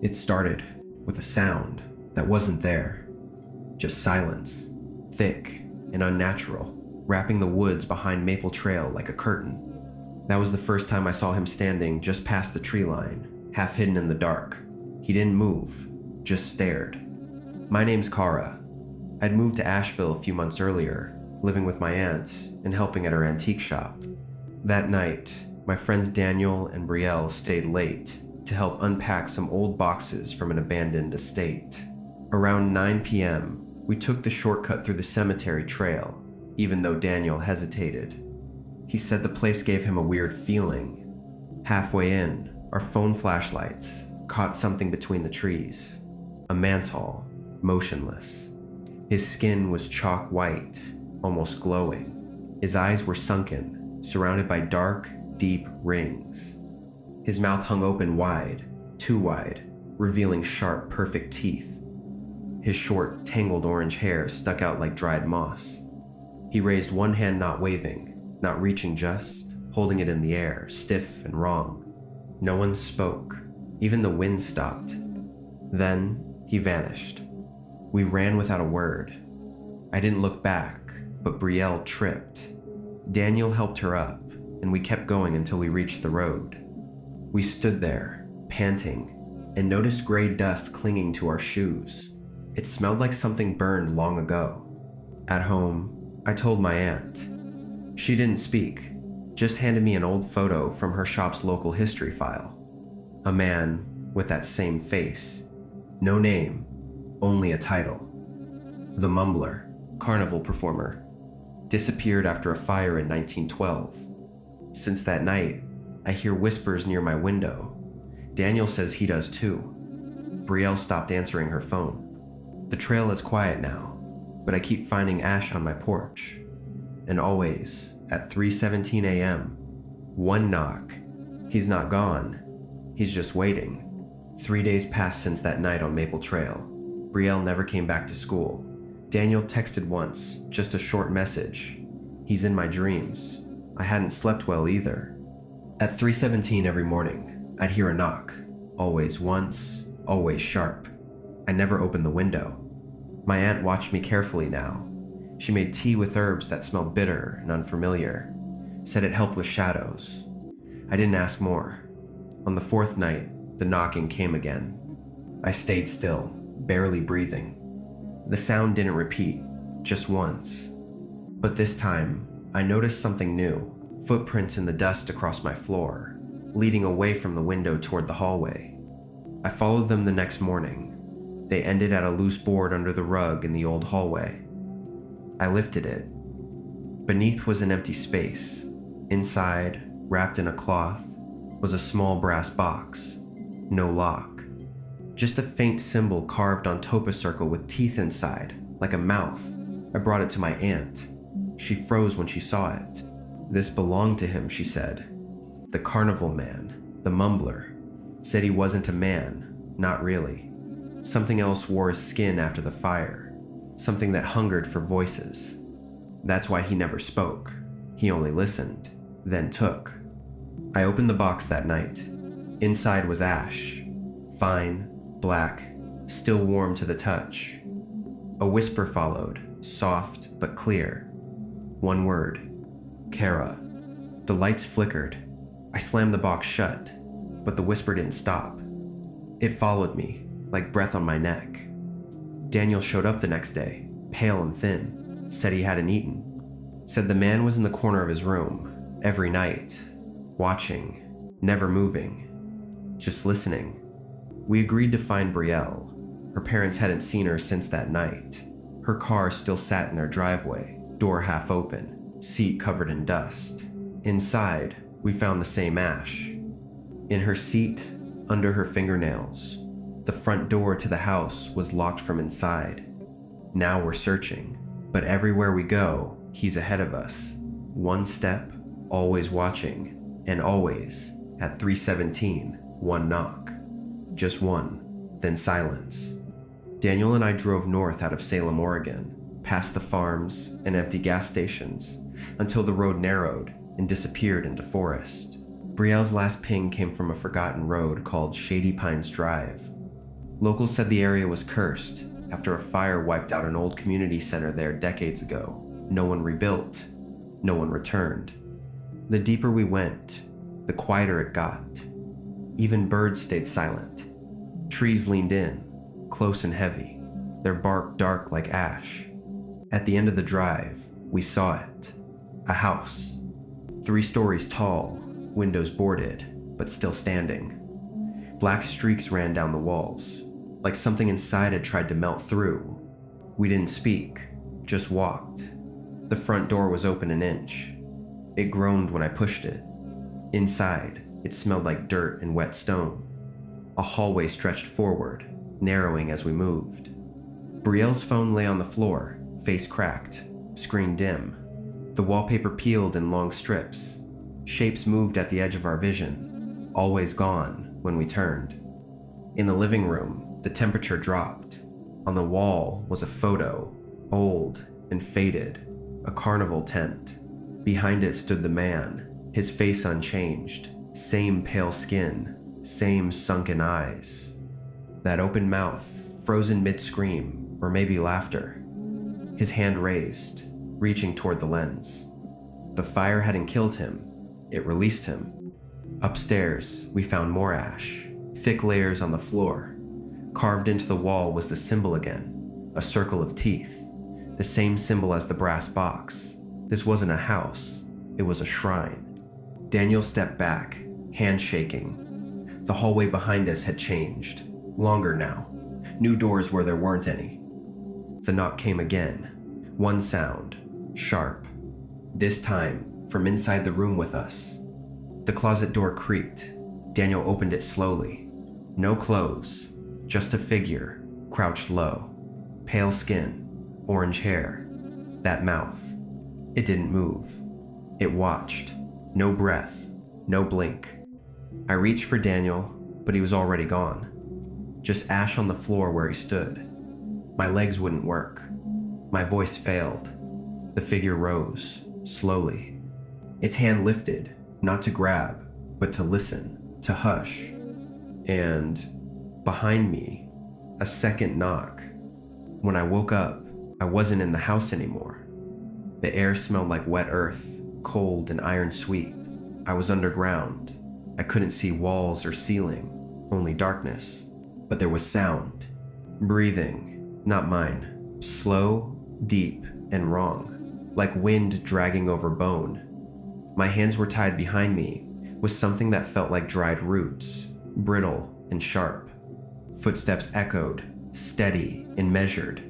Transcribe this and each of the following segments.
It started with a sound that wasn't there. Just silence, thick and unnatural, wrapping the woods behind Maple Trail like a curtain. That was the first time I saw him standing just past the tree line, half hidden in the dark. He didn't move, just stared. My name's Kara. I'd moved to Asheville a few months earlier, living with my aunt and helping at her antique shop. That night, my friends Daniel and Brielle stayed late to help unpack some old boxes from an abandoned estate. Around 9 p.m., we took the shortcut through the cemetery trail, even though Daniel hesitated. He said the place gave him a weird feeling. Halfway in, our phone flashlights caught something between the trees. A man tall, motionless. His skin was chalk white, almost glowing. His eyes were sunken, surrounded by dark, deep rings. His mouth hung open wide, too wide, revealing sharp, perfect teeth. His short, tangled orange hair stuck out like dried moss. He raised one hand, not waving, not reaching, just holding it in the air, stiff and wrong. No one spoke. Even the wind stopped. Then he vanished. We ran without a word. I didn't look back, but Brielle tripped. Daniel helped her up, and we kept going until we reached the road. We stood there, panting, and noticed gray dust clinging to our shoes. It smelled like something burned long ago. At home, I told my aunt. She didn't speak, just handed me an old photo from her shop's local history file. A man with that same face. No name, only a title. The Mumbler, carnival performer. Disappeared after a fire in 1912. Since that night, I hear whispers near my window. Daniel says he does too. Brielle stopped answering her phone. The trail is quiet now, but I keep finding ash on my porch. And always, at 3:17 a.m., one knock. He's not gone. He's just waiting. 3 days passed since that night on Maple Trail. Brielle never came back to school. Daniel texted once, just a short message. He's in my dreams. I hadn't slept well either. At 3:17 every morning, I'd hear a knock. Always once, always sharp. I never opened the window. My aunt watched me carefully now. She made tea with herbs that smelled bitter and unfamiliar. Said it helped with shadows. I didn't ask more. On the fourth night, the knocking came again. I stayed still, barely breathing. The sound didn't repeat, just once. But this time, I noticed something new. Footprints in the dust across my floor, leading away from the window toward the hallway. I followed them the next morning. They ended at a loose board under the rug in the old hallway. I lifted it. Beneath was an empty space. Inside, wrapped in a cloth, was a small brass box. No lock. Just a faint symbol carved on topaz circle with teeth inside, like a mouth. I brought it to my aunt. She froze when she saw it. This belonged to him, she said. The carnival man, the Mumbler, said he wasn't a man, not really. Something else wore his skin after the fire, something that hungered for voices. That's why he never spoke. He only listened, then took. I opened the box that night. Inside was ash, fine, black, still warm to the touch. A whisper followed, soft but clear. One word. Kara. The lights flickered. I slammed the box shut, but the whisper didn't stop. It followed me, like breath on my neck. Daniel showed up the next day, pale and thin, said he hadn't eaten. Said the man was in the corner of his room, every night, watching, never moving, just listening. We agreed to find Brielle. Her parents hadn't seen her since that night. Her car still sat in their driveway, door half open. Seat covered in dust. Inside, we found the same ash. In her seat, under her fingernails. The front door to the house was locked from inside. Now we're searching, but everywhere we go, he's ahead of us. One step, always watching, and always, at 3:17, one knock. Just one, then silence. Daniel and I drove north out of Salem, Oregon, past the farms and empty gas stations, until the road narrowed and disappeared into forest. Brielle's last ping came from a forgotten road called Shady Pines Drive. Locals said the area was cursed after a fire wiped out an old community center there decades ago. No one rebuilt, no one returned. The deeper we went, the quieter it got. Even birds stayed silent. Trees leaned in, close and heavy, their bark dark like ash. At the end of the drive, we saw it. A house. 3 stories tall, windows boarded, but still standing. Black streaks ran down the walls, like something inside had tried to melt through. We didn't speak, just walked. The front door was open an inch. It groaned when I pushed it. Inside, it smelled like dirt and wet stone. A hallway stretched forward, narrowing as we moved. Brielle's phone lay on the floor, face cracked, screen dim. The wallpaper peeled in long strips. Shapes moved at the edge of our vision, always gone when we turned. In the living room, the temperature dropped. On the wall was a photo, old and faded, a carnival tent. Behind it stood the man, his face unchanged, same pale skin, same sunken eyes. That open mouth, frozen mid-scream, or maybe laughter. His hand raised, reaching toward the lens. The fire hadn't killed him, it released him. Upstairs, we found more ash, thick layers on the floor. Carved into the wall was the symbol again, a circle of teeth, the same symbol as the brass box. This wasn't a house, it was a shrine. Daniel stepped back, hand shaking. The hallway behind us had changed, longer now, new doors where there weren't any. The knock came again, one sound, sharp. This time, from inside the room with us. The closet door creaked. Daniel opened it slowly. No clothes, just a figure, crouched low. Pale skin, orange hair, that mouth. It didn't move. It watched. No breath, no blink. I reached for Daniel, but he was already gone. Just ash on the floor where he stood. My legs wouldn't work. My voice failed. The figure rose, slowly. Its hand lifted, not to grab, but to listen, to hush. And behind me, a second knock. When I woke up, I wasn't in the house anymore. The air smelled like wet earth, cold and iron sweet. I was underground. I couldn't see walls or ceiling, only darkness. But there was sound. Breathing, not mine. Slow, deep, and wrong, like wind dragging over bone. My hands were tied behind me with something that felt like dried roots, brittle and sharp. Footsteps echoed, steady and measured,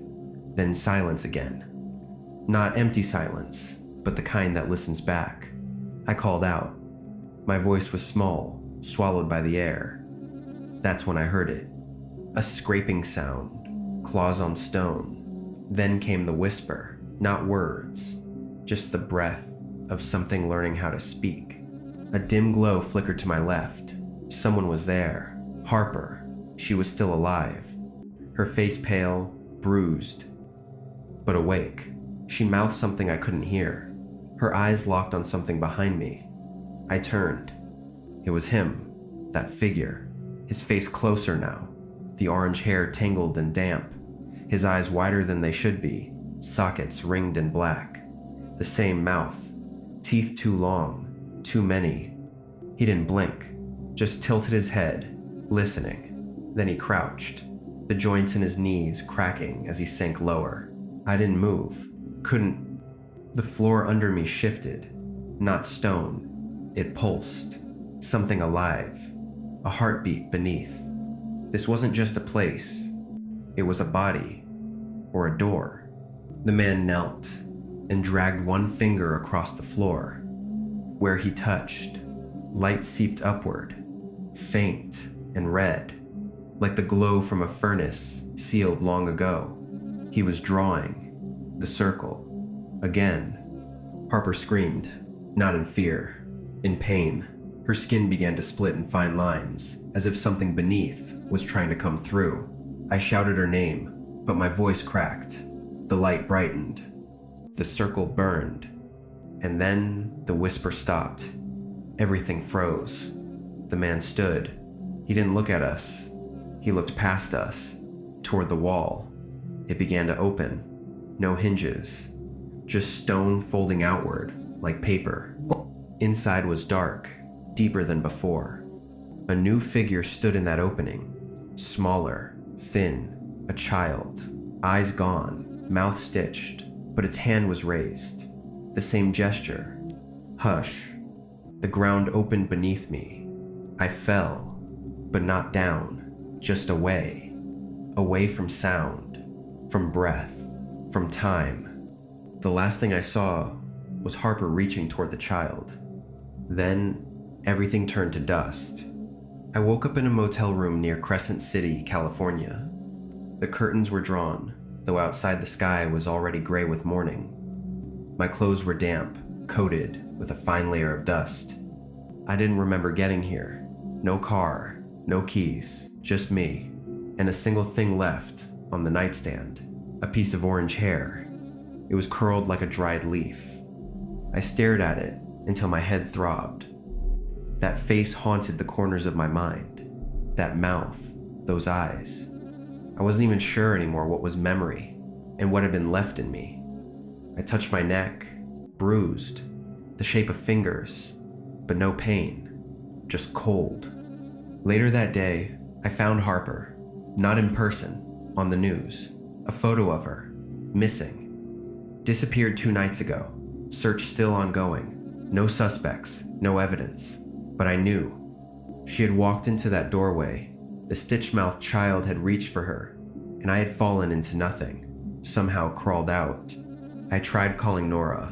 then silence again. Not empty silence, but the kind that listens back. I called out. My voice was small, swallowed by the air. That's when I heard it. A scraping sound, claws on stone. Then came the whisper, not words, just the breath of something learning how to speak. A dim glow flickered to my left. Someone was there. Harper. She was still alive. Her face pale, bruised, but awake. She mouthed something I couldn't hear. Her eyes locked on something behind me. I turned. It was him, that figure. His face closer now, the orange hair tangled and damp. His eyes wider than they should be, sockets ringed and black. The same mouth, teeth too long, too many. He didn't blink, just tilted his head, listening. Then he crouched, the joints in his knees cracking as he sank lower. I didn't move, couldn't. The floor under me shifted, not stone. It pulsed, something alive, a heartbeat beneath. This wasn't just a place, it was a body, or a door. The man knelt and dragged one finger across the floor. Where he touched, light seeped upward, faint and red, like the glow from a furnace sealed long ago. He was drawing the circle. Again. Harper screamed, not in fear, in pain. Her skin began to split in fine lines, as if something beneath was trying to come through. I shouted her name, but my voice cracked. The light brightened. The circle burned. And then the whisper stopped. Everything froze. The man stood. He didn't look at us. He looked past us, toward the wall. It began to open. No hinges, just stone folding outward, like paper. Inside was dark, deeper than before. A new figure stood in that opening. Smaller, thin, a child. Eyes gone, mouth stitched, but its hand was raised. The same gesture. Hush. The ground opened beneath me. I fell, but not down, just away. Away from sound, from breath, from time. The last thing I saw was Harper reaching toward the child. Then, everything turned to dust. I woke up in a motel room near Crescent City, California. The curtains were drawn, though outside the sky was already gray with morning. My clothes were damp, coated with a fine layer of dust. I didn't remember getting here. No car, no keys, just me, and a single thing left on the nightstand, a piece of orange hair. It was curled like a dried leaf. I stared at it until my head throbbed. That face haunted the corners of my mind. That mouth, those eyes. I wasn't even sure anymore what was memory and what had been left in me. I touched my neck, bruised, the shape of fingers, but no pain, just cold. Later that day, I found Harper, not in person, on the news. A photo of her, missing. Disappeared 2 nights ago, search still ongoing. No suspects, no evidence, but I knew. She had walked into that doorway. The stitch-mouthed child had reached for her, and I had fallen into nothing, somehow crawled out. I tried calling Nora,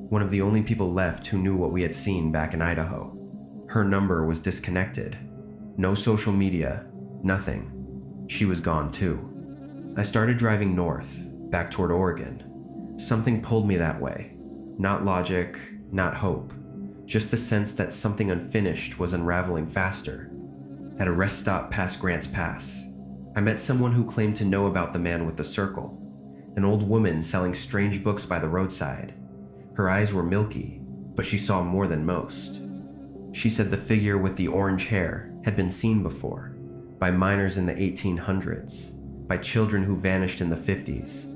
one of the only people left who knew what we had seen back in Idaho. Her number was disconnected. No social media, nothing. She was gone too. I started driving north, back toward Oregon. Something pulled me that way. Not logic, not hope. Just the sense that something unfinished was unraveling faster. At a rest stop past Grants Pass, I met someone who claimed to know about the man with the circle, an old woman selling strange books by the roadside. Her eyes were milky, but she saw more than most. She said the figure with the orange hair had been seen before, by miners in the 1800s, by children who vanished in the 50s,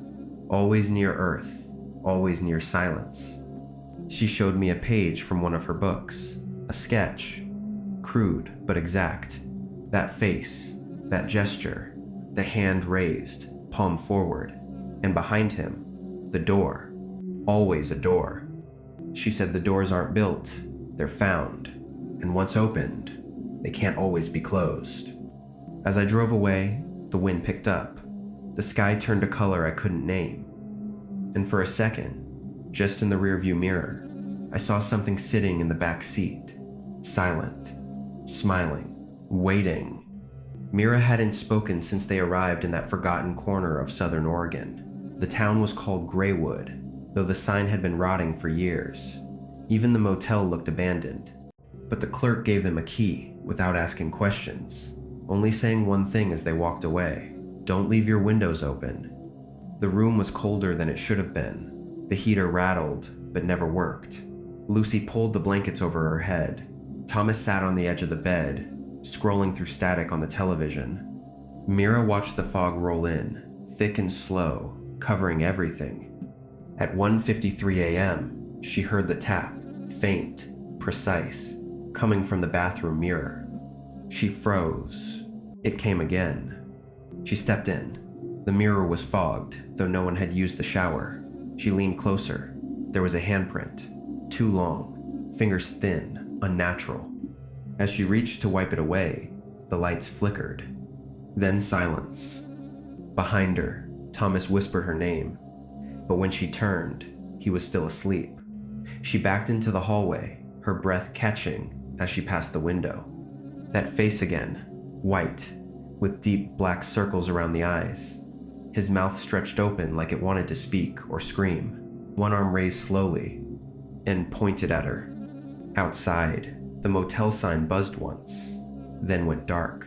always near Earth, always near silence. She showed me a page from one of her books, a sketch, crude but exact. That face, that gesture, the hand raised, palm forward, and behind him, the door, always a door. She said the doors aren't built, they're found, and once opened, they can't always be closed. As I drove away, the wind picked up. The sky turned a color I couldn't name. And for a second, just in the rearview mirror, I saw something sitting in the back seat, silent, smiling, waiting. Mira hadn't spoken since they arrived in that forgotten corner of southern Oregon. The town was called Graywood, though the sign had been rotting for years. Even the motel looked abandoned. But the clerk gave them a key without asking questions, only saying one thing as they walked away: "Don't leave your windows open." The room was colder than it should have been. The heater rattled, but never worked. Lucy pulled the blankets over her head. Thomas sat on the edge of the bed, scrolling through static on the television. Mira watched the fog roll in, thick and slow, covering everything. At 1:53 a.m., she heard the tap, faint, precise, coming from the bathroom mirror. She froze. It came again. She stepped in. The mirror was fogged, though no one had used the shower. She leaned closer. There was a handprint, too long, fingers thin, unnatural. As she reached to wipe it away, the lights flickered. Then silence. Behind her, Thomas whispered her name, but when she turned, he was still asleep. She backed into the hallway, her breath catching as she passed the window. That face again, white, with deep black circles around the eyes. His mouth stretched open like it wanted to speak or scream. One arm raised slowly and pointed at her. Outside, the motel sign buzzed once, then went dark.